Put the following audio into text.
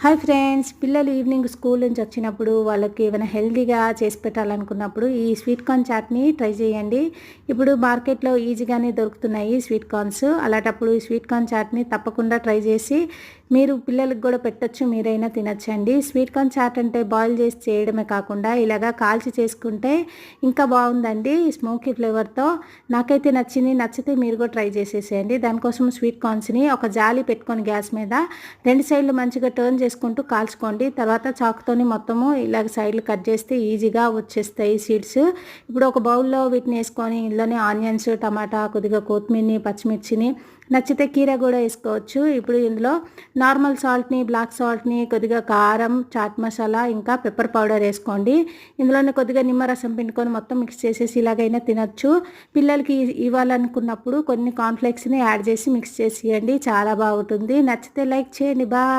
Hi friends, పిల్లలు evening school నుంచి వచ్చినప్పుడు వాళ్ళకి ఏమైనా హెల్తీగా చేసి పెట్టాలనుకున్నప్పుడు ఈ స్వీట్ కార్న్ చాట్ని ట్రై చేయండి. ఇప్పుడు మార్కెట్లో ఈజీగానే దొరుకుతున్నాయి స్వీట్ కార్న్స్. అలాంటప్పుడు ఈ స్వీట్ కార్న్ చాట్ని తప్పకుండా ట్రై చేసి మీరు పిల్లలకు కూడా పెట్టచ్చు, మీరైనా తినచ్చండి. స్వీట్ కార్న్ చాట్ అంటే బాయిల్ చేసి చేయడమే కాకుండా ఇలాగా కాల్చి చేసుకుంటే ఇంకా బాగుందండి, స్మోకీ ఫ్లేవర్తో. నాకైతే నచ్చింది. నచ్చితే మీరు కూడా ట్రై చేసేసేయండి. దానికోసం స్వీట్ కార్న్స్ని ఒక జాలి పెట్టుకొని గ్యాస్ మీద రెండు సైడ్లు మంచిగా టర్న్ చేసుకుంటూ కాల్చుకోండి. తర్వాత చాకుతోని మొత్తము ఇలాగ సైడ్లు కట్ చేస్తే ఈజీగా వచ్చేస్తాయి సీడ్స్. ఇప్పుడు ఒక బౌల్లో వీటిని వేసుకొని ఇందులోనే ఆనియన్స్, టమాటా, కొద్దిగా కొత్తిమీరని, పచ్చిమిర్చిని, నచ్చితే కీర కూడా వేసుకోవచ్చు. ఇప్పుడు ఇందులో నార్మల్ సాల్ట్ని, బ్లాక్ సాల్ట్ని, కొద్దిగా కారం, చాట్ మసాలా, ఇంకా పెప్పర్ పౌడర్ వేసుకోండి. ఇందులోనే కొద్దిగా నిమ్మరసం పిండుకొని మొత్తం మిక్స్ చేసేసి ఇలాగైనా తినచ్చు. పిల్లలకి ఇవ్వాలనుకున్నప్పుడు కొన్ని కార్న్ఫ్లేక్స్ని యాడ్ చేసి మిక్స్ చేసి ఇవ్వండి, చాలా బాగుంటుంది. నచ్చితే లైక్ చేయండి. బాయ్.